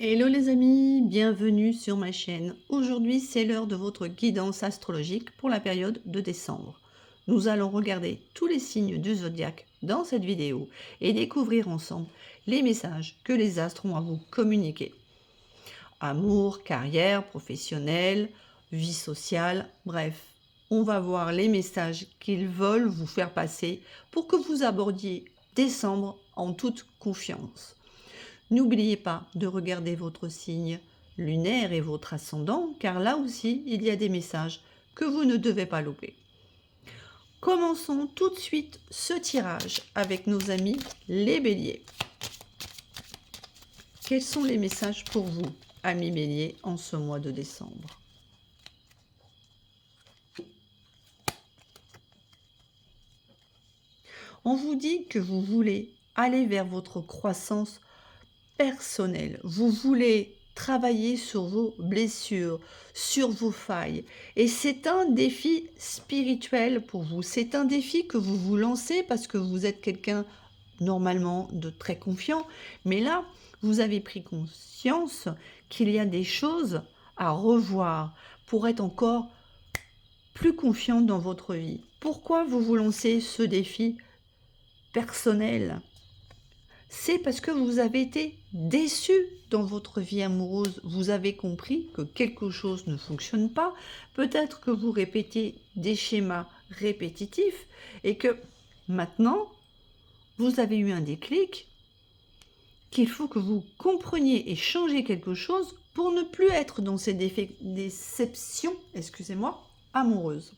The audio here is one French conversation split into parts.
Hello les amis, bienvenue sur ma chaîne. Aujourd'hui, c'est l'heure de votre guidance astrologique pour la période de décembre. Nous allons regarder tous les signes du zodiaque dans cette vidéo et découvrir ensemble les messages que les astres ont à vous communiquer. Amour, carrière, professionnel, vie sociale, bref. On va voir les messages qu'ils veulent vous faire passer pour que vous abordiez décembre en toute confiance. N'oubliez pas de regarder votre signe lunaire et votre ascendant, car là aussi, il y a des messages que vous ne devez pas louper. Commençons tout de suite ce tirage avec nos amis les béliers. Quels sont les messages pour vous, amis béliers, en ce mois de décembre? On vous dit que vous voulez aller vers votre croissance personnel. Vous voulez travailler sur vos blessures, sur vos failles. Et c'est un défi spirituel pour vous. C'est un défi que vous vous lancez parce que vous êtes quelqu'un normalement de très confiant. Mais là, vous avez pris conscience qu'il y a des choses à revoir pour être encore plus confiant dans votre vie. Pourquoi vous vous lancez ce défi personnel? C'est parce que vous avez été déçu dans votre vie amoureuse. Vous avez compris que quelque chose ne fonctionne pas. Peut-être que vous répétez des schémas répétitifs et que maintenant, vous avez eu un déclic qu'il faut que vous compreniez et changez quelque chose pour ne plus être dans ces déceptions, excusez-moi, amoureuses.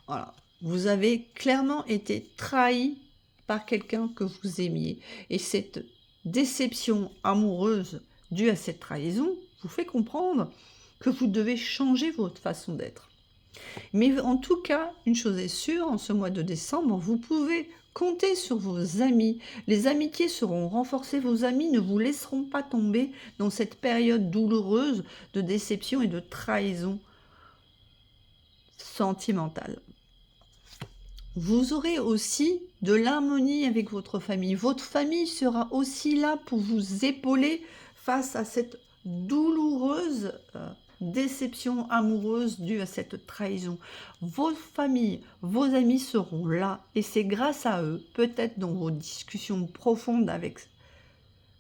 Voilà. Vous avez clairement été trahi par quelqu'un que vous aimiez. Et cette déception amoureuse due à cette trahison vous fait comprendre que vous devez changer votre façon d'être. Mais en tout cas, une chose est sûre, en ce mois de décembre, vous pouvez compter sur vos amis. Les amitiés seront renforcées, vos amis ne vous laisseront pas tomber dans cette période douloureuse de déception et de trahison sentimentale. Vous aurez aussi de l'harmonie avec votre famille. Votre famille sera aussi là pour vous épauler face à cette douloureuse déception amoureuse due à cette trahison. Vos familles, vos amis seront là et c'est grâce à eux, peut-être dans vos discussions profondes avec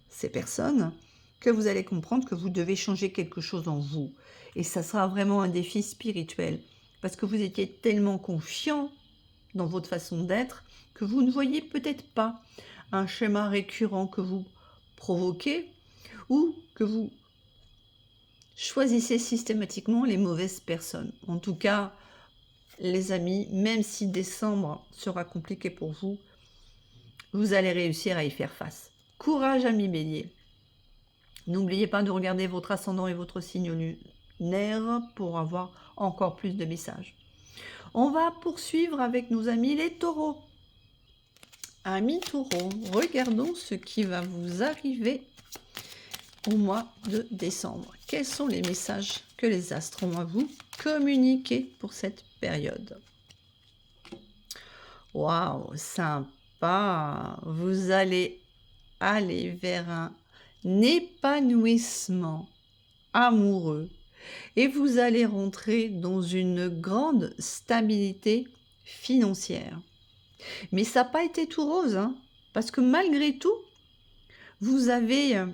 ces personnes, que vous allez comprendre que vous devez changer quelque chose en vous. Et ça sera vraiment un défi spirituel parce que vous étiez tellement confiant dans votre façon d'être que vous ne voyez peut-être pas un schéma récurrent que vous provoquez ou que vous choisissez systématiquement les mauvaises personnes. En tout cas, les amis, même si décembre sera compliqué pour vous, vous allez réussir à y faire face. Courage, amis béliers. N'oubliez pas de regarder votre ascendant et votre signe lunaire pour avoir encore plus de messages. On va poursuivre avec nos amis les taureaux. Amis taureaux, regardons ce qui va vous arriver au mois de décembre. Quels sont les messages que les astres ont à vous communiquer pour cette période? Waouh, sympa! Vous allez aller vers un épanouissement amoureux et vous allez rentrer dans une grande stabilité financière. Mais ça n'a pas été tout rose, hein, parce que malgré tout, vous avez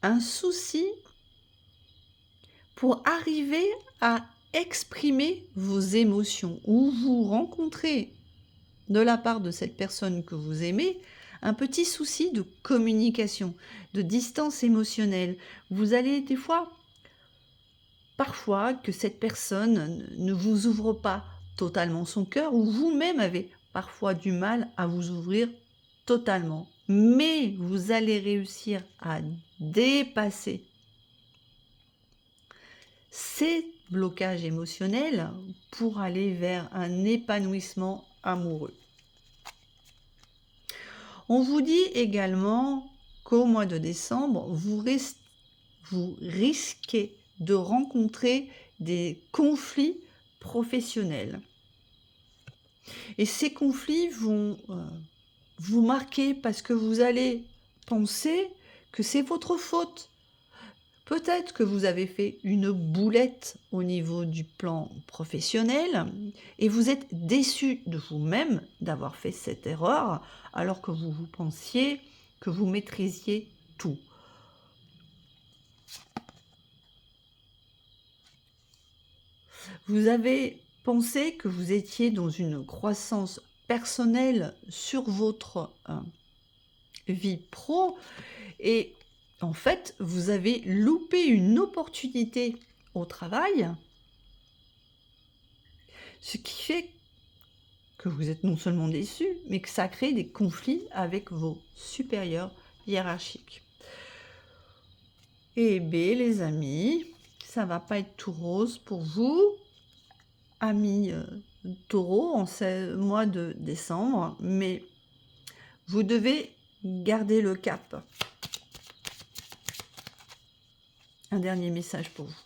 un souci pour arriver à exprimer vos émotions ou vous rencontrez de la part de cette personne que vous aimez un petit souci de communication, de distance émotionnelle. Vous allez des fois, parfois, que cette personne ne vous ouvre pas totalement son cœur ou vous-même avez parfois du mal à vous ouvrir totalement. Mais vous allez réussir à dépasser ces blocages émotionnels pour aller vers un épanouissement amoureux. On vous dit également qu'au mois de décembre, vous risquez de rencontrer des conflits professionnels. Et ces conflits vont vous marquer parce que vous allez penser que c'est votre faute. Peut-être que vous avez fait une boulette au niveau du plan professionnel et vous êtes déçu de vous-même d'avoir fait cette erreur alors que vous pensiez que vous maîtrisiez tout. Vous avez pensé que vous étiez dans une croissance personnelle sur votre vie pro et en fait, vous avez loupé une opportunité au travail, ce qui fait que vous êtes non seulement déçu, mais que ça crée des conflits avec vos supérieurs hiérarchiques. Eh bien, les amis, ça va pas être tout rose pour vous, amis taureaux, en ce mois de décembre, mais vous devez garder le cap. Un dernier message pour vous.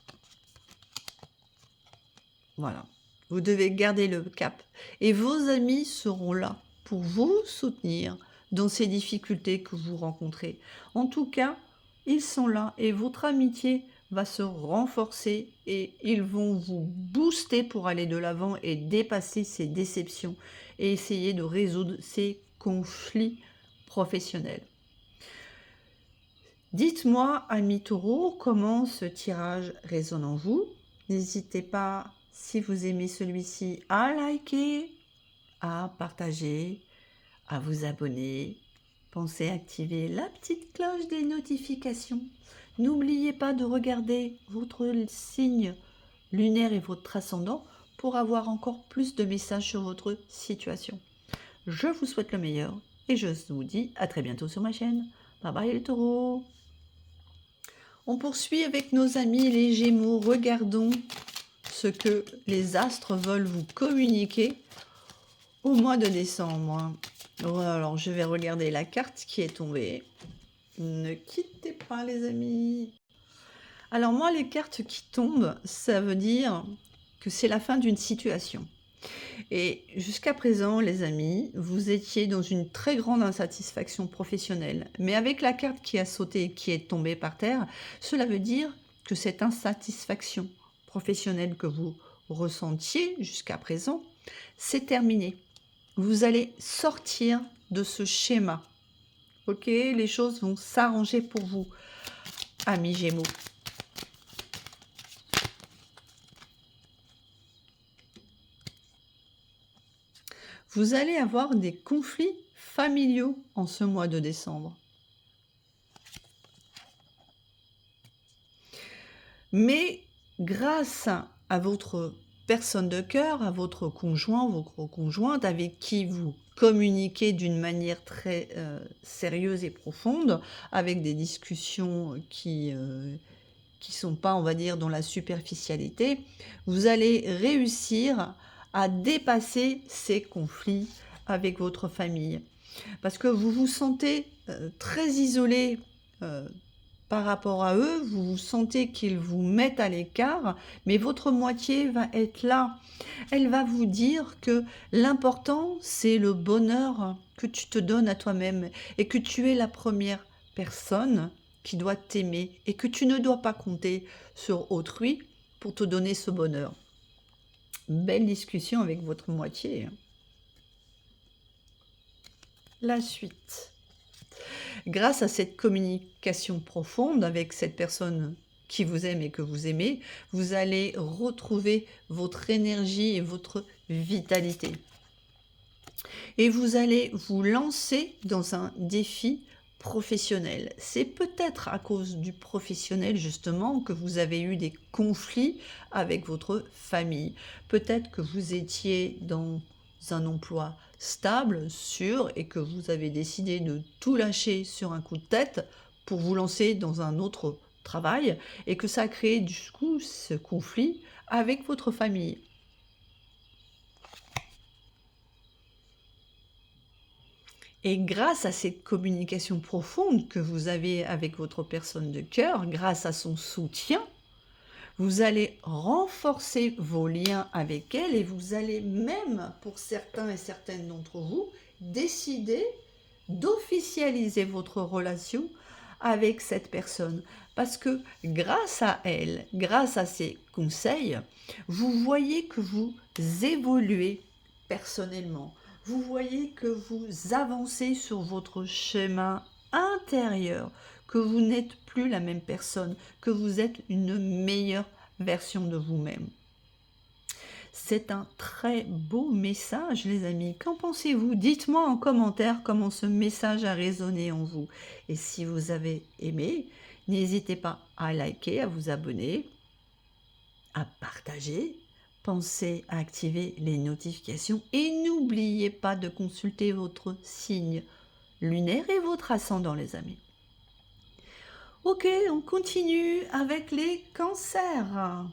Voilà. Vous devez garder le cap. Et vos amis seront là pour vous soutenir dans ces difficultés que vous rencontrez. En tout cas, ils sont là et votre amitié va se renforcer et ils vont vous booster pour aller de l'avant et dépasser ces déceptions et essayer de résoudre ces conflits professionnels. Dites-moi, amis taureaux, comment ce tirage résonne en vous. N'hésitez pas, si vous aimez celui-ci, à liker, à partager, à vous abonner. Pensez à activer la petite cloche des notifications. N'oubliez pas de regarder votre signe lunaire et votre ascendant pour avoir encore plus de messages sur votre situation. Je vous souhaite le meilleur et je vous dis à très bientôt sur ma chaîne. Bye bye les taureaux. On poursuit avec nos amis les Gémeaux. Regardons ce que les astres veulent vous communiquer au mois de décembre. Alors, je vais regarder la carte qui est tombée. Ne quittez pas, les amis. Alors, moi, les cartes qui tombent, ça veut dire que c'est la fin d'une situation. Et jusqu'à présent, les amis, vous étiez dans une très grande insatisfaction professionnelle. Mais avec la carte qui a sauté et qui est tombée par terre, cela veut dire que cette insatisfaction professionnelle que vous ressentiez jusqu'à présent, c'est terminé. Vous allez sortir de ce schéma. Ok, les choses vont s'arranger pour vous, amis Gémeaux. Vous allez avoir des conflits familiaux en ce mois de décembre. Mais grâce à votre personne de cœur, à votre conjoint, votre conjointe, avec qui vous communiquez d'une manière très sérieuse et profonde, avec des discussions qui sont pas, on va dire, dans la superficialité, vous allez réussir à dépasser ces conflits avec votre famille. Parce que vous vous sentez très isolé par rapport à eux, vous vous sentez qu'ils vous mettent à l'écart, mais votre moitié va être là. Elle va vous dire que l'important, c'est le bonheur que tu te donnes à toi-même et que tu es la première personne qui doit t'aimer et que tu ne dois pas compter sur autrui pour te donner ce bonheur. Belle discussion avec votre moitié. La suite. Grâce à cette communication profonde avec cette personne qui vous aime et que vous aimez, vous allez retrouver votre énergie et votre vitalité. Et vous allez vous lancer dans un défi professionnel. C'est peut-être à cause du professionnel justement que vous avez eu des conflits avec votre famille. Peut-être que vous étiez dans un emploi stable, sûr, et que vous avez décidé de tout lâcher sur un coup de tête pour vous lancer dans un autre travail et que ça a créé du coup ce conflit avec votre famille. Et grâce à cette communication profonde que vous avez avec votre personne de cœur, grâce à son soutien, vous allez renforcer vos liens avec elle et vous allez même, pour certains et certaines d'entre vous, décider d'officialiser votre relation avec cette personne. Parce que grâce à elle, grâce à ses conseils, vous voyez que vous évoluez personnellement. Vous voyez que vous avancez sur votre chemin intérieur, que vous n'êtes plus la même personne, que vous êtes une meilleure version de vous-même. C'est un très beau message, les amis. Qu'en pensez-vous? Dites-moi en commentaire comment ce message a résonné en vous. Et si vous avez aimé, n'hésitez pas à liker, à vous abonner, à partager. Pensez à activer les notifications et n'oubliez pas de consulter votre signe lunaire et votre ascendant, les amis. Ok, on continue avec les cancers.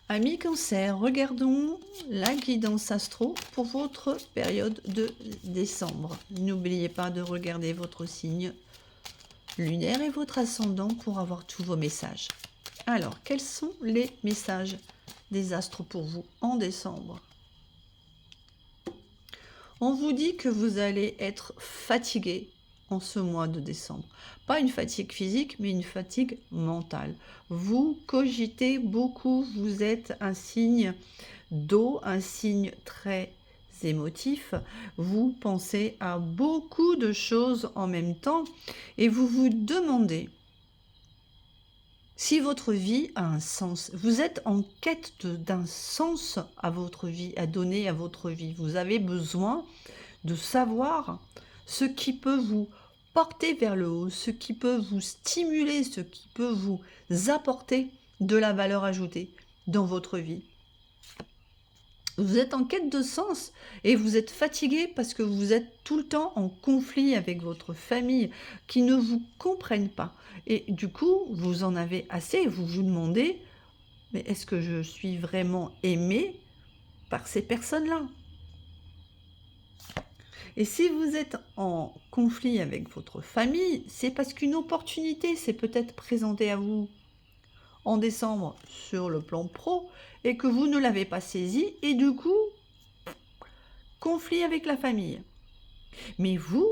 Amis Cancer, regardons la guidance astro pour votre période de décembre. N'oubliez pas de regarder votre signe lunaire et votre ascendant pour avoir tous vos messages. Alors, quels sont les messages des astres pour vous en décembre? On vous dit que vous allez être fatigué en ce mois de décembre. Pas une fatigue physique, mais une fatigue mentale. Vous cogitez beaucoup, vous êtes un signe d'eau, un signe très émotif. Vous pensez à beaucoup de choses en même temps et vous vous demandez si votre vie a un sens. Vous êtes en quête d'un sens à votre vie, à donner à votre vie. Vous avez besoin de savoir ce qui peut vous porter vers le haut, ce qui peut vous stimuler, ce qui peut vous apporter de la valeur ajoutée dans votre vie. Vous êtes en quête de sens et vous êtes fatigué parce que vous êtes tout le temps en conflit avec votre famille qui ne vous comprennent pas. Et du coup, vous en avez assez et vous vous demandez, mais est-ce que je suis vraiment aimé par ces personnes-là? Et si vous êtes en conflit avec votre famille, c'est parce qu'une opportunité s'est peut-être présentée à vous en décembre sur le plan pro et que vous ne l'avez pas saisi et du coup, conflit avec la famille. Mais vous,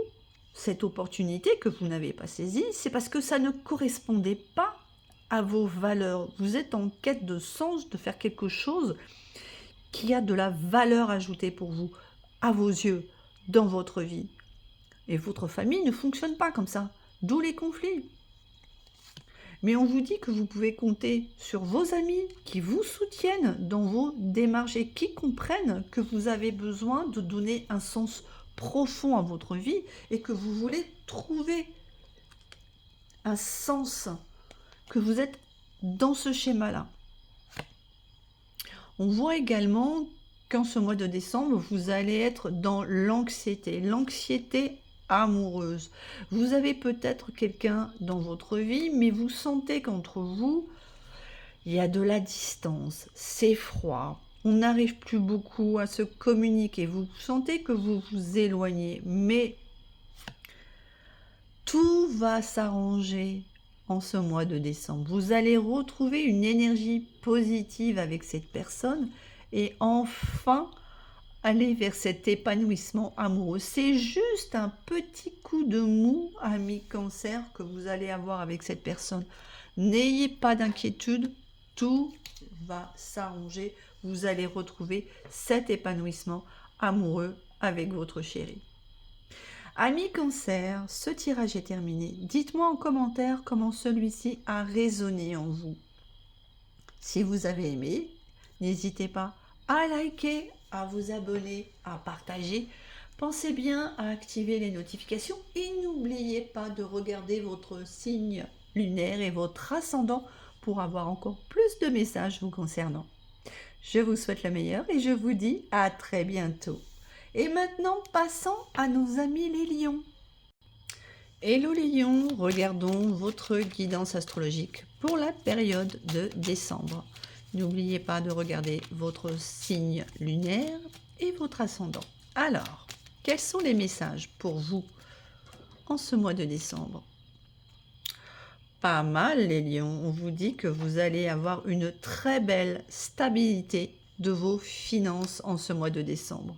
cette opportunité que vous n'avez pas saisie, c'est parce que ça ne correspondait pas à vos valeurs. Vous êtes en quête de sens, de faire quelque chose qui a de la valeur ajoutée pour vous, à vos yeux, dans votre vie. Et votre famille ne fonctionne pas comme ça, d'où les conflits. Mais on vous dit que vous pouvez compter sur vos amis qui vous soutiennent dans vos démarches et qui comprennent que vous avez besoin de donner un sens profond à votre vie et que vous voulez trouver un sens, que vous êtes dans ce schéma-là. On voit également qu'en ce mois de décembre, vous allez être dans l'anxiété amoureuse. Vous avez peut-être quelqu'un dans votre vie, mais vous sentez qu'entre vous, il y a de la distance, c'est froid, on n'arrive plus beaucoup à se communiquer, vous sentez que vous vous éloignez, mais tout va s'arranger en ce mois de décembre. Vous allez retrouver une énergie positive avec cette personne et enfin aller vers cet épanouissement amoureux. C'est juste un petit coup de mou, ami Cancer, que vous allez avoir avec cette personne. N'ayez pas d'inquiétude, tout va s'arranger. Vous allez retrouver cet épanouissement amoureux avec votre chéri. Amis Cancer, ce tirage est terminé. Dites-moi en commentaire comment celui-ci a résonné en vous. Si vous avez aimé, n'hésitez pas à liker, à vous abonner, à partager. Pensez bien à activer les notifications et n'oubliez pas de regarder votre signe lunaire et votre ascendant pour avoir encore plus de messages vous concernant. Je vous souhaite le meilleur et je vous dis à très bientôt. Et maintenant, passons à nos amis les lions. Hello les lions, regardons votre guidance astrologique pour la période de décembre. N'oubliez pas de regarder votre signe lunaire et votre ascendant. Alors, quels sont les messages pour vous en ce mois de décembre? Pas mal les lions, on vous dit que vous allez avoir une très belle stabilité de vos finances en ce mois de décembre.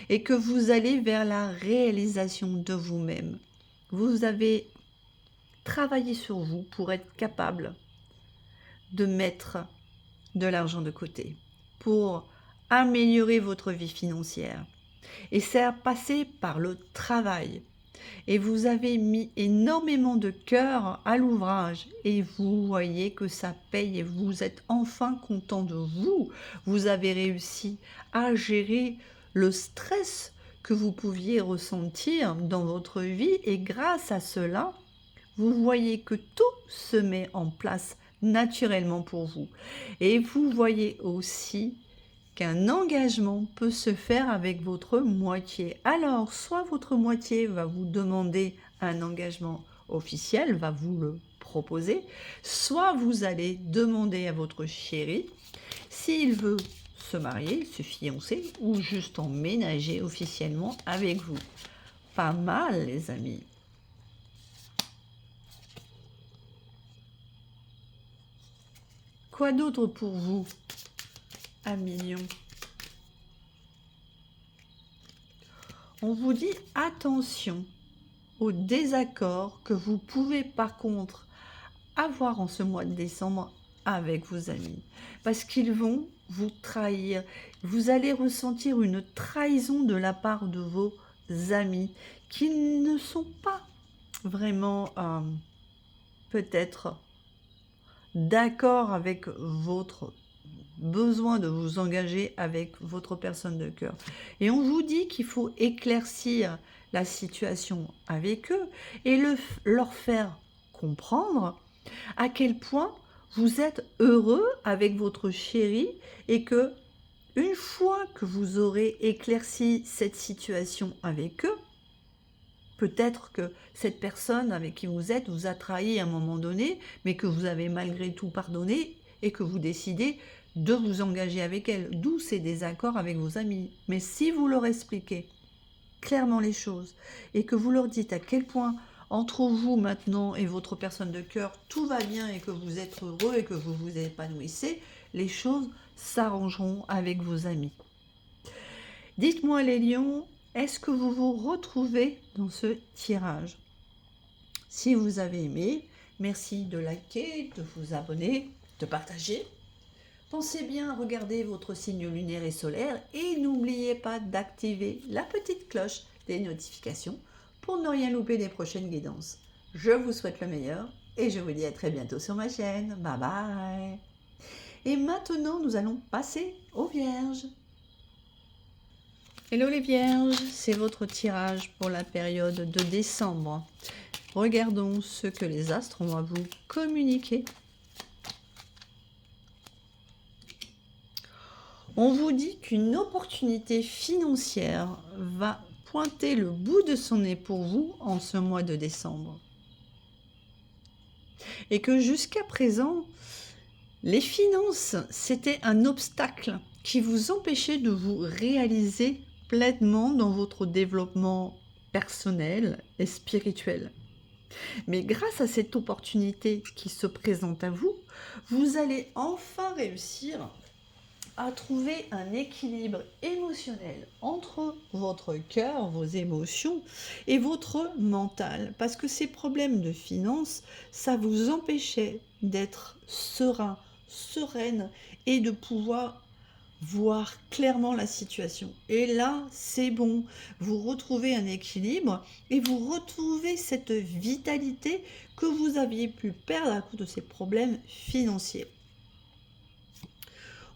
et que vous allez vers la réalisation de vous-même. Vous avez travaillé sur vous pour être capable de mettre de l'argent de côté, pour améliorer votre vie financière. Et ça a passé par le travail. Et vous avez mis énormément de cœur à l'ouvrage et vous voyez que ça paye et vous êtes enfin content de vous. Vous avez réussi à gérer le stress que vous pouviez ressentir dans votre vie et grâce à cela, vous voyez que tout se met en place naturellement pour vous. Et vous voyez aussi qu'un engagement peut se faire avec votre moitié. Alors, soit votre moitié va vous demander un engagement officiel, va vous le proposer, soit vous allez demander à votre chéri s'il veut se marier, se fiancer ou juste emménager officiellement avec vous. Pas mal, les amis. Quoi d'autre pour vous, un million? On vous dit attention aux désaccords que vous pouvez par contre avoir en ce mois de décembre avec vos amis. Parce qu'ils vont vous trahir. Vous allez ressentir une trahison de la part de vos amis qui ne sont pas vraiment peut-être d'accord avec votre besoin de vous engager avec votre personne de cœur. Et on vous dit qu'il faut éclaircir la situation avec eux et leur faire comprendre à quel point vous êtes heureux avec votre chéri et que une fois que vous aurez éclairci cette situation avec eux, peut-être que cette personne avec qui vous êtes vous a trahi à un moment donné, mais que vous avez malgré tout pardonné et que vous décidez de vous engager avec elle, d'où ces désaccords avec vos amis. Mais si vous leur expliquez clairement les choses et que vous leur dites à quel point entre vous maintenant et votre personne de cœur, tout va bien et que vous êtes heureux et que vous vous épanouissez, les choses s'arrangeront avec vos amis. Dites-moi les lions, est-ce que vous vous retrouvez dans ce tirage? Si vous avez aimé, merci de liker, de vous abonner, de partager. Pensez bien à regarder votre signe lunaire et solaire et n'oubliez pas d'activer la petite cloche des notifications pour ne rien louper des prochaines guidances. Je vous souhaite le meilleur et je vous dis à très bientôt sur ma chaîne. Bye bye. Et maintenant, nous allons passer aux Vierges. Hello les Vierges, c'est votre tirage pour la période de décembre. Regardons ce que les astres vont vous communiquer. On vous dit qu'une opportunité financière va pointer le bout de son nez pour vous en ce mois de décembre. Et que jusqu'à présent, les finances, c'était un obstacle qui vous empêchait de vous réaliser pleinement dans votre développement personnel et spirituel. Mais grâce à cette opportunité qui se présente à vous, vous allez enfin réussir à trouver un équilibre émotionnel entre votre cœur, vos émotions et votre mental. Parce que ces problèmes de finances, ça vous empêchait d'être serein, sereine et de pouvoir voir clairement la situation. Et là, c'est bon, vous retrouvez un équilibre et vous retrouvez cette vitalité que vous aviez pu perdre à cause de ces problèmes financiers.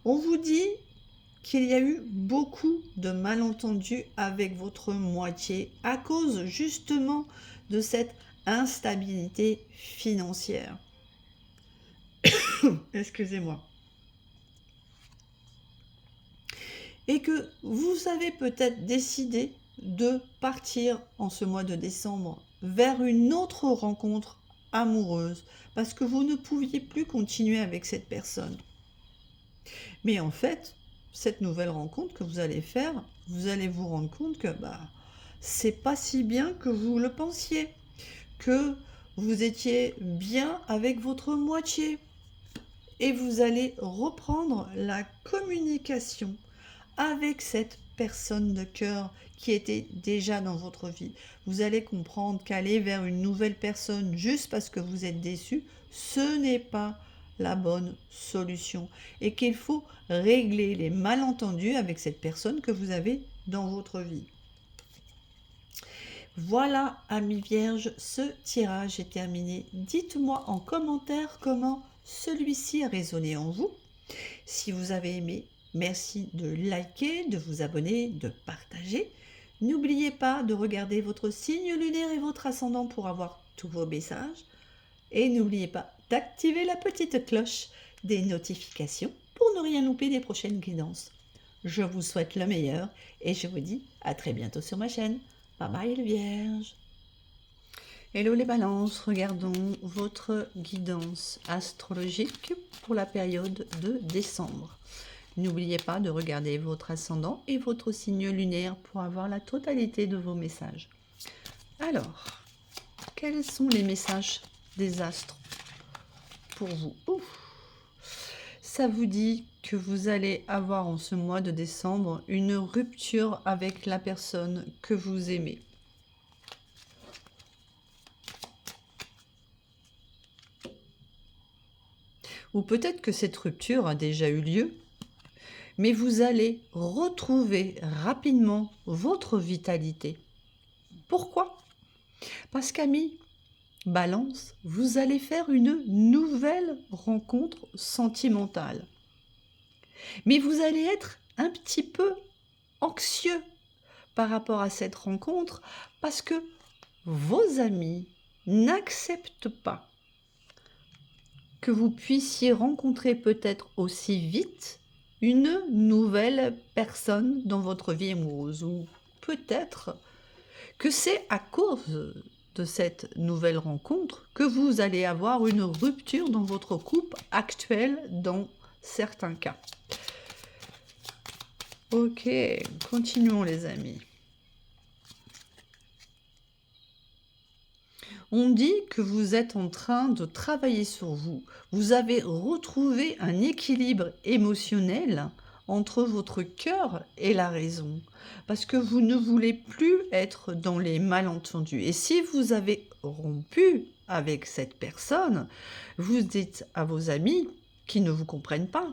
On vous dit qu'il y a eu beaucoup de malentendus avec votre moitié à cause justement de cette instabilité financière. Excusez-moi. Et que vous avez peut-être décidé de partir en ce mois de décembre vers une autre rencontre amoureuse parce que vous ne pouviez plus continuer avec cette personne. Mais en fait, cette nouvelle rencontre que vous allez faire, vous allez vous rendre compte que c'est pas si bien que vous le pensiez, que vous étiez bien avec votre moitié. Et vous allez reprendre la communication avec cette personne de cœur qui était déjà dans votre vie. Vous allez comprendre qu'aller vers une nouvelle personne juste parce que vous êtes déçu, ce n'est pas la bonne solution et qu'il faut régler les malentendus avec cette personne que vous avez dans votre vie. Voilà, amis vierges, ce tirage est terminé. Dites-moi en commentaire comment celui-ci a résonné en vous. Si vous avez aimé, merci de liker, de vous abonner, de partager. N'oubliez pas de regarder votre signe lunaire et votre ascendant pour avoir tous vos messages. Et n'oubliez pas d'activer la petite cloche des notifications pour ne rien louper des prochaines guidances. Je vous souhaite le meilleur et je vous dis à très bientôt sur ma chaîne. Bye bye les vierges. Hello les balances, regardons votre guidance astrologique pour la période de décembre. N'oubliez pas de regarder votre ascendant et votre signe lunaire pour avoir la totalité de vos messages. Alors, quels sont les messages des astres pour vous? Ça vous dit que vous allez avoir en ce mois de décembre une rupture avec la personne que vous aimez. Ou peut-être que cette rupture a déjà eu lieu, mais vous allez retrouver rapidement votre vitalité. Pourquoi? Parce qu'amis Balance, vous allez faire une nouvelle rencontre sentimentale. Mais vous allez être un petit peu anxieux par rapport à cette rencontre parce que vos amis n'acceptent pas que vous puissiez rencontrer peut-être aussi vite une nouvelle personne dans votre vie amoureuse. Ou peut-être que c'est à cause de cette nouvelle rencontre que vous allez avoir une rupture dans votre couple actuel dans certains cas. Ok, continuons les amis. On dit que vous êtes en train de travailler sur vous. Vous avez retrouvé un équilibre émotionnel entre votre cœur et la raison. Parce que vous ne voulez plus être dans les malentendus. Et si vous avez rompu avec cette personne, vous dites à vos amis qui ne vous comprennent pas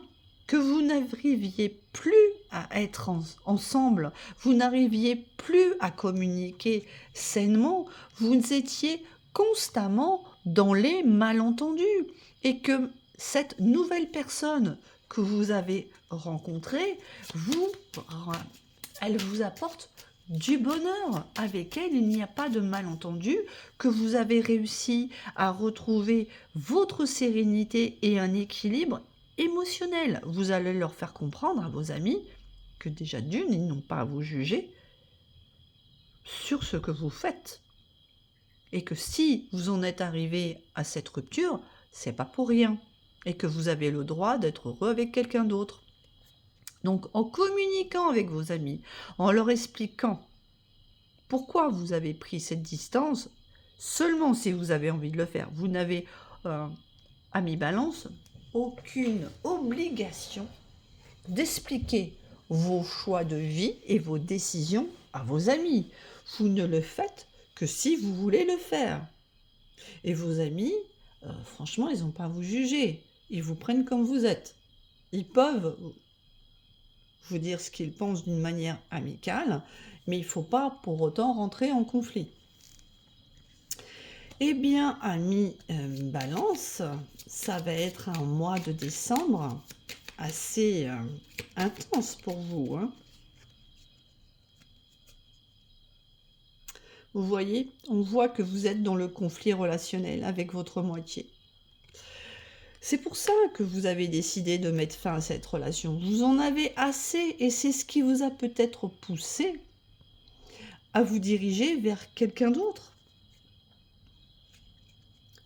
que vous n'arriviez plus à être ensemble, vous n'arriviez plus à communiquer sainement, vous étiez constamment dans les malentendus et que cette nouvelle personne que vous avez rencontrée, elle vous apporte du bonheur. Avec elle, il n'y a pas de malentendu, que vous avez réussi à retrouver votre sérénité et un équilibre émotionnel. Vous allez leur faire comprendre à vos amis que déjà d'une, ils n'ont pas à vous juger sur ce que vous faites. Et que si vous en êtes arrivé à cette rupture, c'est pas pour rien. Et que vous avez le droit d'être heureux avec quelqu'un d'autre. Donc, en communiquant avec vos amis, en leur expliquant pourquoi vous avez pris cette distance, seulement si vous avez envie de le faire. Vous n'avez, amis Balance, aucune obligation d'expliquer vos choix de vie et vos décisions à vos amis. Vous ne le faites que si vous voulez le faire. Et vos amis, franchement, ils n'ont pas à vous juger. Ils vous prennent comme vous êtes. Ils peuvent vous dire ce qu'ils pensent d'une manière amicale, mais il ne faut pas pour autant rentrer en conflit. Eh bien, amis Balance, ça va être un mois de décembre assez intense pour vous, hein. Vous voyez, on voit que vous êtes dans le conflit relationnel avec votre moitié. C'est pour ça que vous avez décidé de mettre fin à cette relation. Vous en avez assez et c'est ce qui vous a peut-être poussé à vous diriger vers quelqu'un d'autre.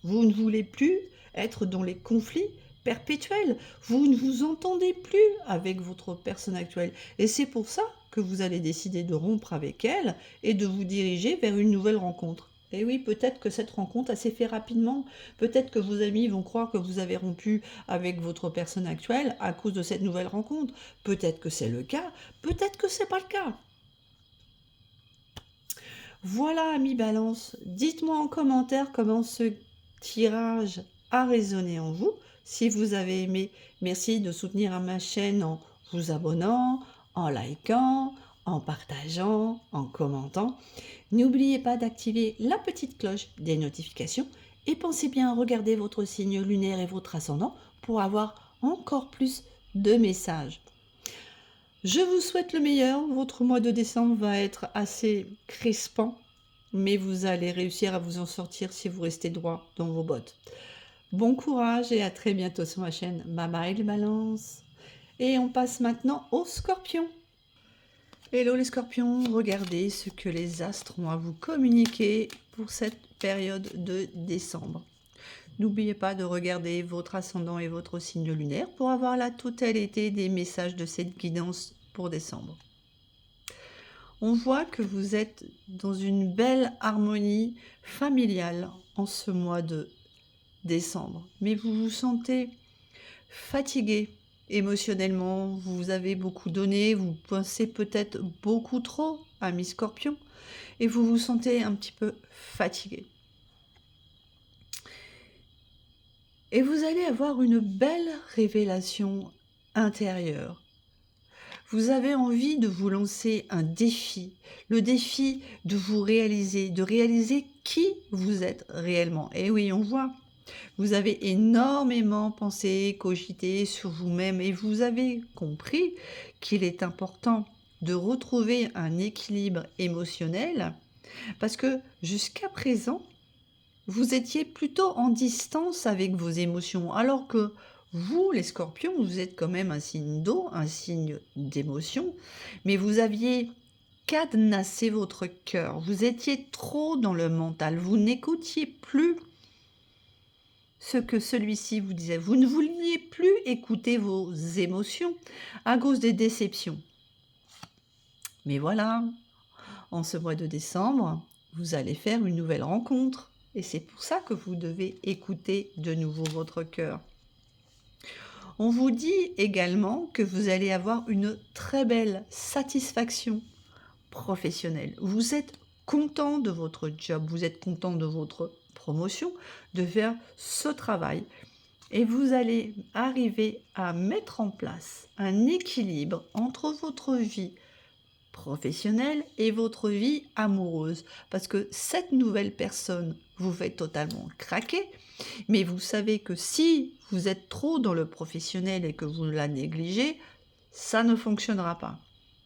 Vous ne voulez plus être dans les conflits perpétuels. Vous ne vous entendez plus avec votre personne actuelle. Et c'est pour ça que vous allez décider de rompre avec elle et de vous diriger vers une nouvelle rencontre. Et oui, peut-être que cette rencontre, elle s'est fait rapidement. Peut-être que vos amis vont croire que vous avez rompu avec votre personne actuelle à cause de cette nouvelle rencontre. Peut-être que c'est le cas, peut-être que c'est pas le cas. Voilà, amis Balance, dites-moi en commentaire comment ce tirage a résonné en vous. Si vous avez aimé, merci de soutenir ma chaîne en vous abonnant, en likant, en partageant, en commentant. N'oubliez pas d'activer la petite cloche des notifications et pensez bien à regarder votre signe lunaire et votre ascendant pour avoir encore plus de messages. Je vous souhaite le meilleur. Votre mois de décembre va être assez crispant, mais vous allez réussir à vous en sortir si vous restez droit dans vos bottes. Bon courage et à très bientôt sur ma chaîne. Bye bye les balances. Et on passe maintenant aux scorpions. Hello les scorpions, regardez ce que les astres ont à vous communiquer pour cette période de décembre. N'oubliez pas de regarder votre ascendant et votre signe lunaire pour avoir la totalité des messages de cette guidance pour décembre. On voit que vous êtes dans une belle harmonie familiale en ce mois de décembre, mais vous vous sentez fatigué émotionnellement, vous avez beaucoup donné, vous pensez peut-être beaucoup trop, ami Scorpion, et vous vous sentez un petit peu fatigué. Et vous allez avoir une belle révélation intérieure. Vous avez envie de vous lancer un défi, le défi de vous réaliser, de réaliser qui vous êtes réellement. Et oui, on voit, vous avez énormément pensé, cogité sur vous-même et vous avez compris qu'il est important de retrouver un équilibre émotionnel parce que jusqu'à présent, vous étiez plutôt en distance avec vos émotions, alors que vous, les scorpions, vous êtes quand même un signe d'eau, un signe d'émotion, mais vous aviez cadenassé votre cœur, vous étiez trop dans le mental, vous n'écoutiez plus ce que celui-ci vous disait, vous ne vouliez plus écouter vos émotions à cause des déceptions. Mais voilà, en ce mois de décembre, vous allez faire une nouvelle rencontre. Et c'est pour ça que vous devez écouter de nouveau votre cœur. On vous dit également que vous allez avoir une très belle satisfaction professionnelle. Vous êtes content de votre job, vous êtes content de votre promotion, de faire ce travail. Et vous allez arriver à mettre en place un équilibre entre votre vie professionnelle et votre vie amoureuse. Parce que cette nouvelle personne vous fait totalement craquer, mais vous savez que si vous êtes trop dans le professionnel et que vous la négligez, ça ne fonctionnera pas.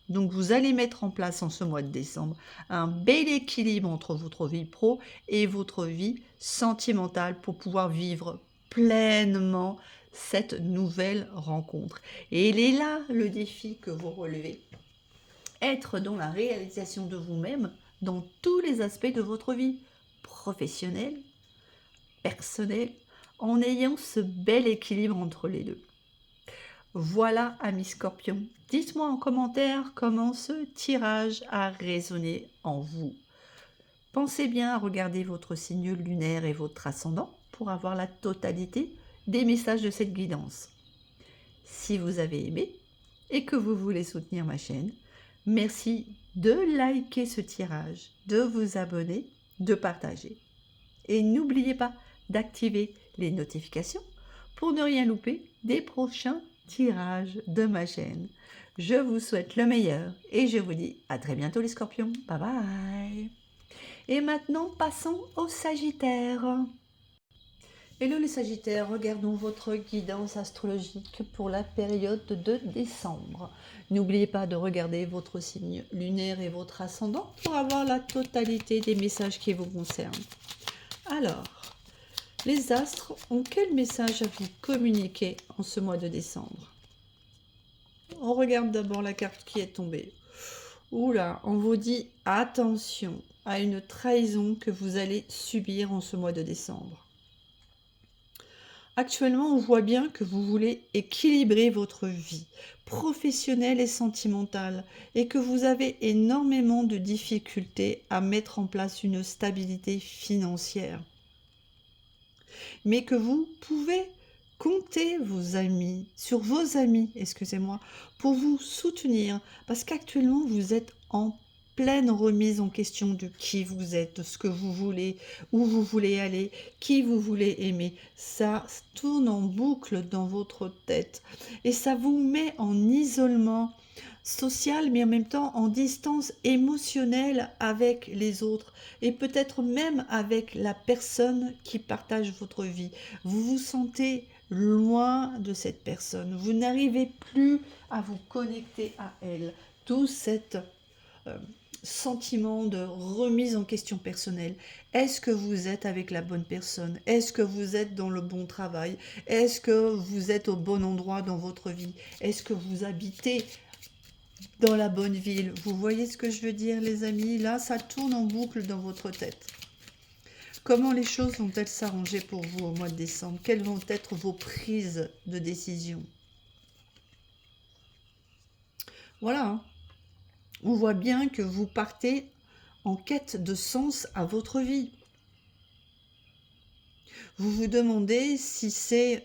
Donc vous allez mettre en place en ce mois de décembre un bel équilibre entre votre vie pro et votre vie sentimentale pour pouvoir vivre pleinement cette nouvelle rencontre. Et il est là le défi que vous relevez. Être dans la réalisation de vous-même dans tous les aspects de votre vie, professionnelle, personnelle, en ayant ce bel équilibre entre les deux. Voilà, amis Scorpion, dites-moi en commentaire comment ce tirage a résonné en vous. Pensez bien à regarder votre signe lunaire et votre ascendant pour avoir la totalité des messages de cette guidance. Si vous avez aimé et que vous voulez soutenir ma chaîne, merci de liker ce tirage, de vous abonner, de partager. Et n'oubliez pas d'activer les notifications pour ne rien louper des prochains tirages de ma chaîne. Je vous souhaite le meilleur et je vous dis à très bientôt les scorpions. Bye bye. Et maintenant, passons au Sagittaire. Hello les Sagittaires, regardons votre guidance astrologique pour la période de décembre. N'oubliez pas de regarder votre signe lunaire et votre ascendant pour avoir la totalité des messages qui vous concernent. Alors, les astres ont quel message à vous communiquer en ce mois de décembre? On regarde d'abord la carte qui est tombée. Oula, on vous dit attention à une trahison que vous allez subir en ce mois de décembre. Actuellement, on voit bien que vous voulez équilibrer votre vie professionnelle et sentimentale et que vous avez énormément de difficultés à mettre en place une stabilité financière. Mais que vous pouvez compter sur vos amis, excusez-moi, pour vous soutenir, parce qu'actuellement vous êtes en pleine remise en question de qui vous êtes, de ce que vous voulez, où vous voulez aller, qui vous voulez aimer. Ça tourne en boucle dans votre tête et ça vous met en isolement social, mais en même temps en distance émotionnelle avec les autres et peut-être même avec la personne qui partage votre vie. Vous vous sentez loin de cette personne, vous n'arrivez plus à vous connecter à elle. Tout cet euh, sentiment de remise en question personnelle. Est-ce que vous êtes avec la bonne personne? Est-ce que vous êtes dans le bon travail? Est-ce que vous êtes au bon endroit dans votre vie? Est-ce que vous habitez dans la bonne ville? Vous voyez ce que je veux dire, les amis? Là, ça tourne en boucle dans votre tête. Comment les choses vont-elles s'arranger pour vous au mois de décembre? Quelles vont être vos prises de décision? Voilà, hein. On voit bien que vous partez en quête de sens à votre vie. Vous vous demandez si c'est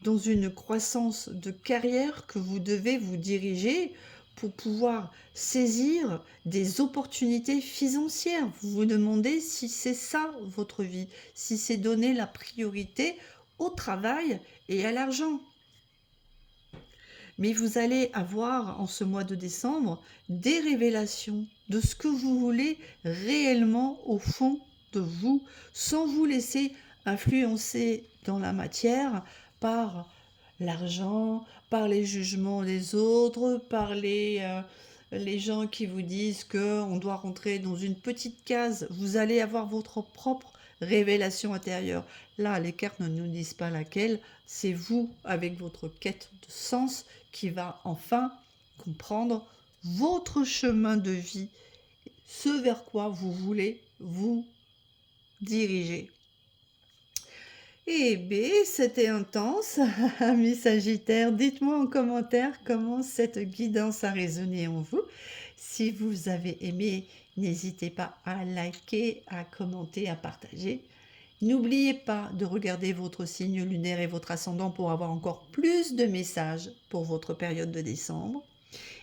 dans une croissance de carrière que vous devez vous diriger pour pouvoir saisir des opportunités financières. Vous vous demandez si c'est ça votre vie, si c'est donner la priorité au travail et à l'argent. Mais vous allez avoir en ce mois de décembre des révélations de ce que vous voulez réellement au fond de vous, sans vous laisser influencer dans la matière par l'argent, par les jugements des autres, par les gens qui vous disent qu'on doit rentrer dans une petite case. Vous allez avoir votre propre révélation intérieure. Là, les cartes ne nous disent pas laquelle, c'est vous, avec votre quête de sens, qui va enfin comprendre votre chemin de vie, ce vers quoi vous voulez vous diriger. Eh bien, c'était intense, amis Sagittaires. Dites-moi en commentaire comment cette guidance a résonné en vous. Si vous avez aimé, n'hésitez pas à liker, à commenter, à partager. N'oubliez pas de regarder votre signe lunaire et votre ascendant pour avoir encore plus de messages pour votre période de décembre.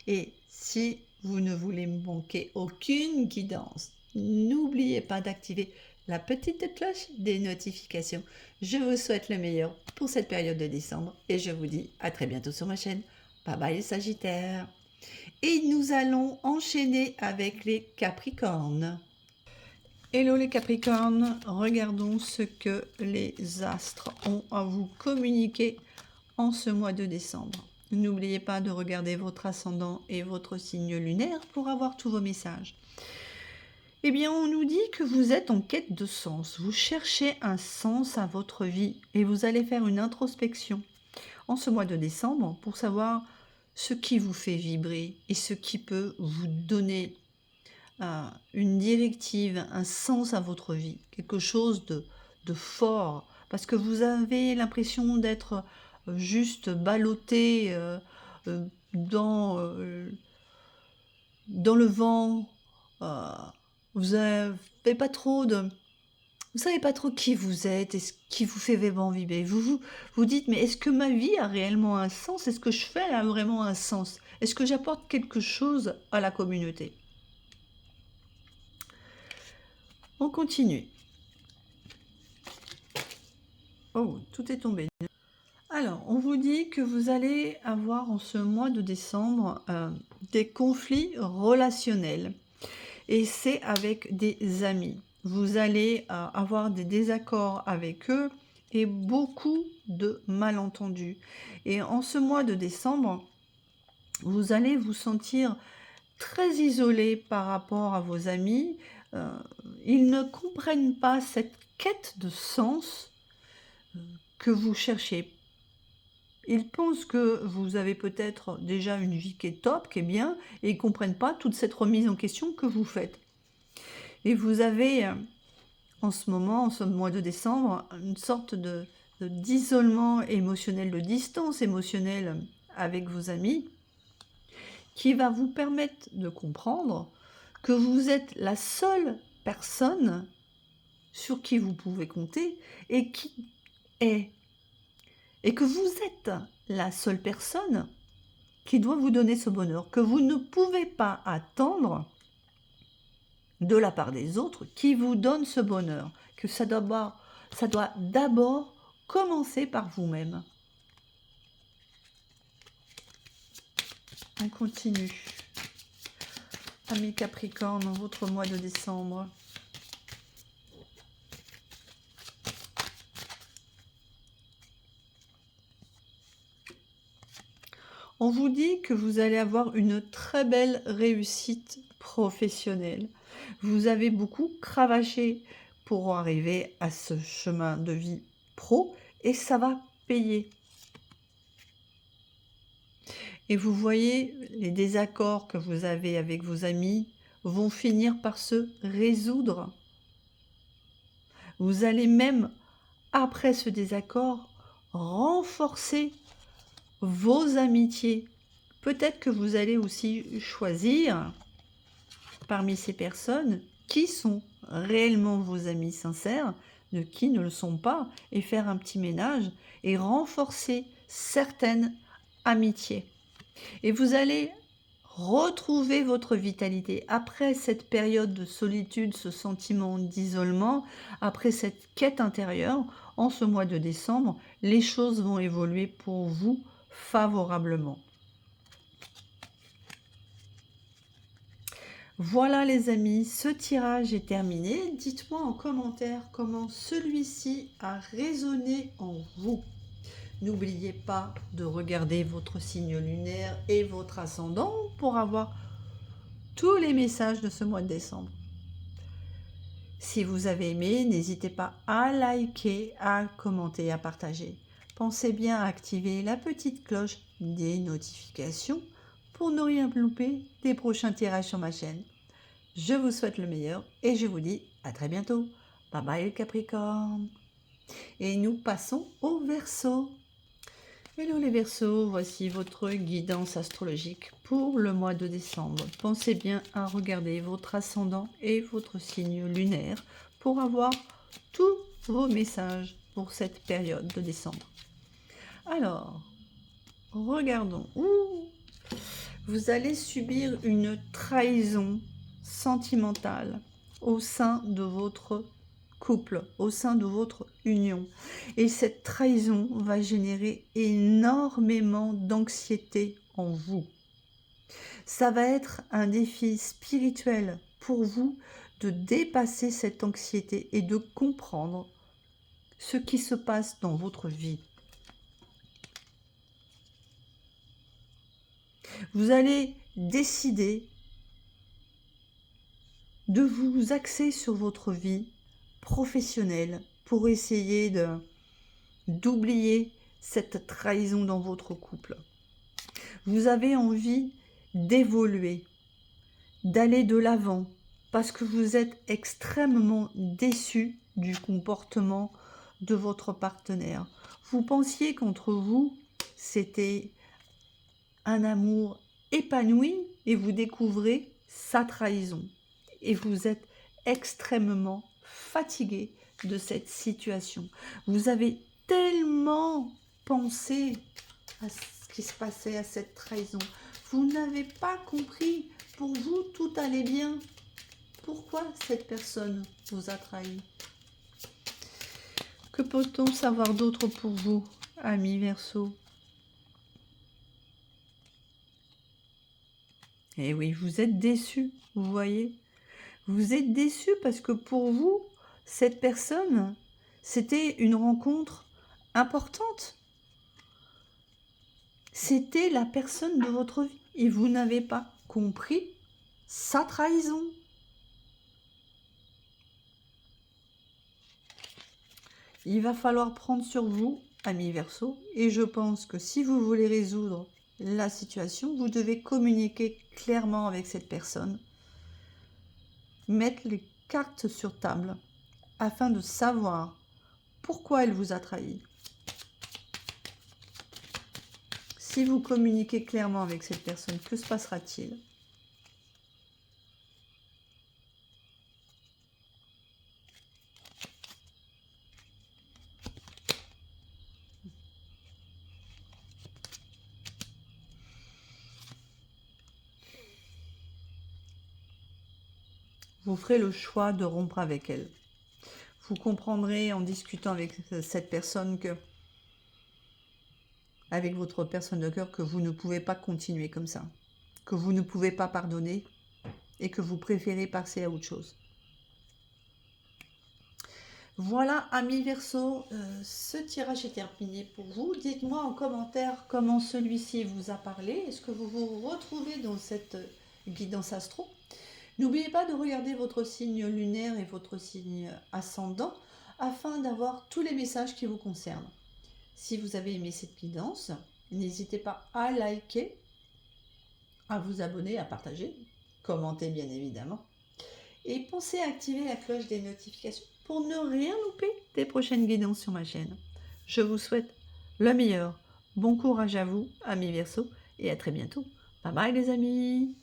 Et si vous ne voulez manquer aucune guidance, n'oubliez pas d'activer la petite cloche des notifications. Je vous souhaite le meilleur pour cette période de décembre et je vous dis à très bientôt sur ma chaîne. Bye bye les Sagittaires. Et nous allons enchaîner avec les Capricornes. Hello les Capricornes, regardons ce que les astres ont à vous communiquer en ce mois de décembre. N'oubliez pas de regarder votre ascendant et votre signe lunaire pour avoir tous vos messages. Eh bien, on nous dit que vous êtes en quête de sens. Vous cherchez un sens à votre vie et vous allez faire une introspection en ce mois de décembre pour savoir ce qui vous fait vibrer et ce qui peut vous donner une directive, un sens à votre vie, quelque chose de fort, parce que vous avez l'impression d'être juste ballotté dans le vent. Vous avez pas trop de... Vous savez pas trop qui vous êtes et ce qui vous fait vraiment vibrer. Vous dites, mais est-ce que ma vie a réellement un sens? Est-ce que je fais a vraiment un sens? Est-ce que j'apporte quelque chose à la communauté? On continue. Oh, tout est tombé. Alors, on vous dit que vous allez avoir en ce mois de décembre des conflits relationnels. Et c'est avec des amis. Vous allez avoir des désaccords avec eux et beaucoup de malentendus. Et en ce mois de décembre, vous allez vous sentir très isolé par rapport à vos amis. Ils ne comprennent pas cette quête de sens que vous cherchez. Ils pensent que vous avez peut-être déjà une vie qui est top, qui est bien, et ils ne comprennent pas toute cette remise en question que vous faites. Et vous avez, en ce moment, en ce mois de décembre, une sorte d'isolement émotionnel, de distance émotionnelle avec vos amis, qui va vous permettre de comprendre que vous êtes la seule personne sur qui vous pouvez compter et qui est et que vous êtes la seule personne qui doit vous donner ce bonheur, que vous ne pouvez pas attendre de la part des autres qui vous donnent ce bonheur, que ça doit d'abord commencer par vous-même. On continue. Amis Capricorne, dans votre mois de décembre. On vous dit que vous allez avoir une très belle réussite professionnelle. Vous avez beaucoup cravaché pour arriver à ce chemin de vie pro et ça va payer. Et vous voyez, les désaccords que vous avez avec vos amis vont finir par se résoudre. Vous allez même, après ce désaccord, renforcer vos amitiés. Peut-être que vous allez aussi choisir parmi ces personnes qui sont réellement vos amis sincères, de qui ne le sont pas, et faire un petit ménage et renforcer certaines amitiés. Et vous allez retrouver votre vitalité après cette période de solitude, ce sentiment d'isolement, après cette quête intérieure. En ce mois de décembre, les choses vont évoluer pour vous favorablement. Voilà les amis, ce tirage est terminé. Dites-moi en commentaire comment celui-ci a résonné en vous. N'oubliez pas de regarder votre signe lunaire et votre ascendant pour avoir tous les messages de ce mois de décembre. Si vous avez aimé, n'hésitez pas à liker, à commenter, à partager. Pensez bien à activer la petite cloche des notifications pour ne rien louper des prochains tirages sur ma chaîne. Je vous souhaite le meilleur et je vous dis à très bientôt. Bye bye le Capricorne. Et nous passons au Verseau. Hello les Verseaux, voici votre guidance astrologique pour le mois de décembre. Pensez bien à regarder votre ascendant et votre signe lunaire pour avoir tous vos messages pour cette période de décembre. Alors, regardons. Vous allez subir une trahison sentimentale au sein de votre couple, au sein de votre union. Et cette trahison va générer énormément d'anxiété en vous. Ça va être un défi spirituel pour vous de dépasser cette anxiété et de comprendre ce qui se passe dans votre vie. Vous allez décider de vous axer sur votre vie professionnelle pour essayer d'oublier cette trahison dans votre couple. Vous avez envie d'évoluer, d'aller de l'avant, parce que vous êtes extrêmement déçu du comportement de votre partenaire. Vous pensiez qu'entre vous, c'était un amour épanoui et vous découvrez sa trahison. Et vous êtes extrêmement fatigué de cette situation. Vous avez tellement pensé à ce qui se passait, à cette trahison. Vous n'avez pas compris. Pour vous, tout allait bien. Pourquoi cette personne vous a trahi? Que peut-on savoir d'autre pour vous, amis Verseau? Eh oui, vous êtes déçus, vous voyez. Vous êtes déçus parce que pour vous, cette personne, c'était une rencontre importante. C'était la personne de votre vie et vous n'avez pas compris sa trahison. Il va falloir prendre sur vous, amis Verseau, et je pense que si vous voulez résoudre la situation, vous devez communiquer clairement avec cette personne, mettre les cartes sur table afin de savoir Pourquoi elle vous a trahi? Si vous communiquez clairement avec cette personne, que se passera-t-il? Vous ferez le choix de rompre avec elle. Vous comprendrez en discutant avec cette personne que, avec votre personne de cœur, que vous ne pouvez pas continuer comme ça, que vous ne pouvez pas pardonner et que vous préférez passer à autre chose. Voilà, amis Verseau, ce tirage est terminé pour vous. Dites-moi en commentaire comment celui-ci vous a parlé. Est-ce que vous vous retrouvez dans cette guidance astro? N'oubliez pas de regarder votre signe lunaire et votre signe ascendant afin d'avoir tous les messages qui vous concernent. Si vous avez aimé cette guidance, n'hésitez pas à liker, à vous abonner, à partager, commenter bien évidemment. Et pensez à activer la cloche des notifications pour ne rien louper des prochaines guidances sur ma chaîne. Je vous souhaite le meilleur. Bon courage à vous, amis Verseau, et à très bientôt. Bye bye les amis.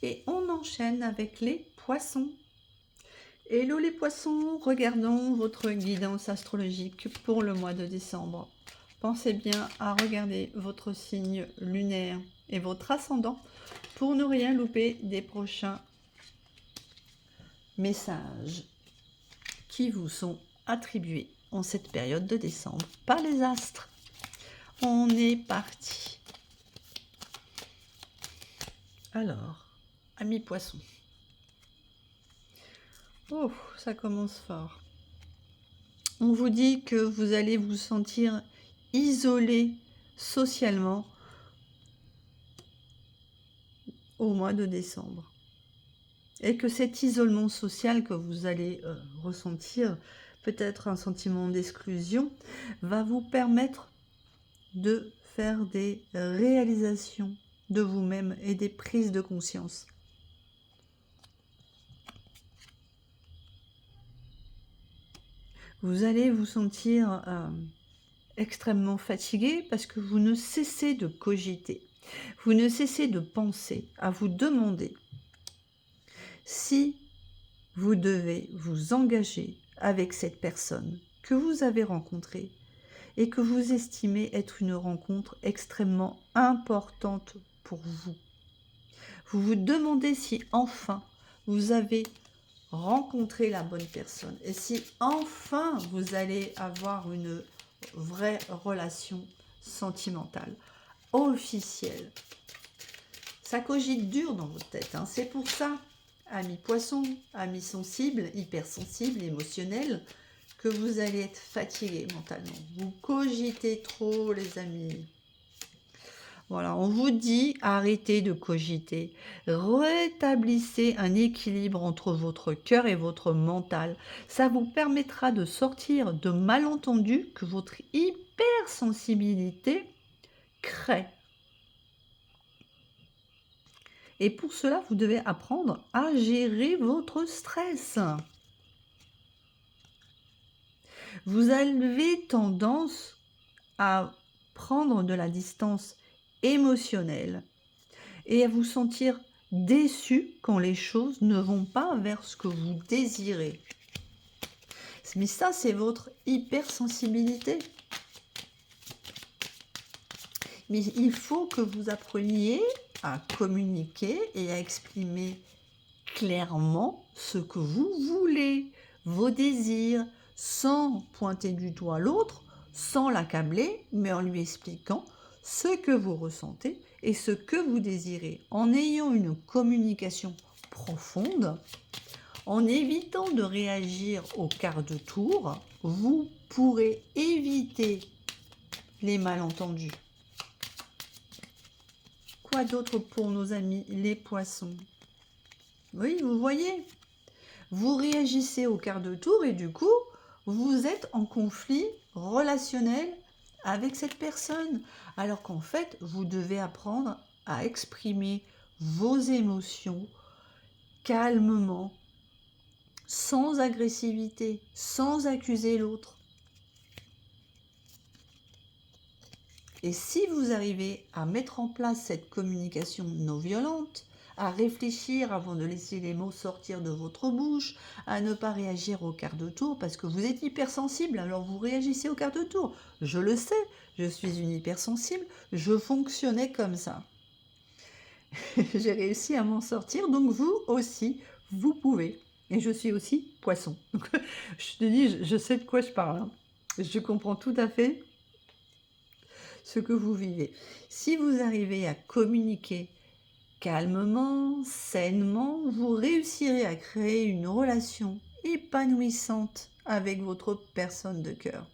Et on enchaîne avec les poissons. Hello les poissons, regardons votre guidance astrologique pour le mois de décembre. Pensez bien à regarder votre signe lunaire et votre ascendant pour ne rien louper des prochains messages qui vous sont attribués en cette période de décembre par les astres. On est parti. Alors, amis poissons. Oh, ça commence fort. On vous dit que vous allez vous sentir isolé socialement au mois de décembre. Et que cet isolement social que vous allez ressentir, peut-être un sentiment d'exclusion, va vous permettre de faire des réalisations de vous-même et des prises de conscience. Vous allez vous sentir extrêmement fatigué parce que vous ne cessez de cogiter. Vous ne cessez de penser, à vous demander si vous devez vous engager avec cette personne que vous avez rencontrée et que vous estimez être une rencontre extrêmement importante pour vous. Vous vous demandez si enfin vous avez rencontré la bonne personne et si enfin vous allez avoir une vraie relation sentimentale, officielle. Ça cogite dur dans votre tête, hein. C'est pour ça, amis poissons, amis sensibles, hypersensibles, émotionnels, que vous allez être fatigués mentalement. Vous cogitez trop, les amis. Voilà, on vous dit arrêtez de cogiter. Rétablissez un équilibre entre votre cœur et votre mental. Ça vous permettra de sortir de malentendus que votre hypersensibilité crée. Et pour cela, vous devez apprendre à gérer votre stress. Vous avez tendance à prendre de la distance émotionnelle et à vous sentir déçu quand les choses ne vont pas vers ce que vous désirez. Mais ça, c'est votre hypersensibilité. Mais il faut que vous appreniez à communiquer et à exprimer clairement ce que vous voulez, vos désirs, sans pointer du doigt l'autre, sans l'accabler, mais en lui expliquant ce que vous ressentez et ce que vous désirez. En ayant une communication profonde, en évitant de réagir au quart de tour, vous pourrez éviter les malentendus. Quoi d'autre pour nos amis les poissons? Oui, vous voyez, vous réagissez au quart de tour et du coup, vous êtes en conflit relationnel avec cette personne. Alors qu'en fait, vous devez apprendre à exprimer vos émotions calmement, sans agressivité, sans accuser l'autre. Et si vous arrivez à mettre en place cette communication non violente, à réfléchir avant de laisser les mots sortir de votre bouche, à ne pas réagir au quart de tour parce que vous êtes hypersensible, alors vous réagissez au quart de tour. Je le sais, je suis une hypersensible, je fonctionnais comme ça. J'ai réussi à m'en sortir, donc vous aussi, vous pouvez. Et je suis aussi poisson. Donc, je te dis, je sais de quoi je parle, hein. Je comprends tout à fait ce que vous vivez. Si vous arrivez à communiquer calmement, sainement, vous réussirez à créer une relation épanouissante avec votre personne de cœur.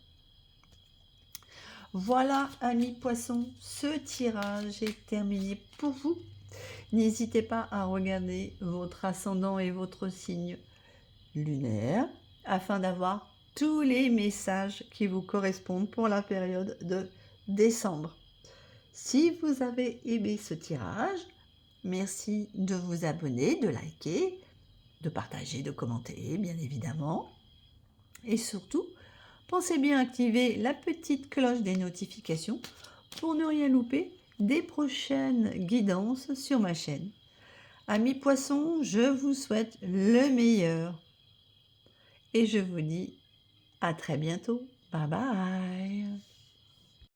Voilà, amis poissons, ce tirage est terminé pour vous. N'hésitez pas à regarder votre ascendant et votre signe lunaire afin d'avoir tous les messages qui vous correspondent pour la période de décembre. Si vous avez aimé ce tirage, merci de vous abonner, de liker, de partager, de commenter, bien évidemment. Et surtout, pensez bien à activer la petite cloche des notifications pour ne rien louper des prochaines guidances sur ma chaîne. Amis poissons, je vous souhaite le meilleur et je vous dis à très bientôt. Bye bye.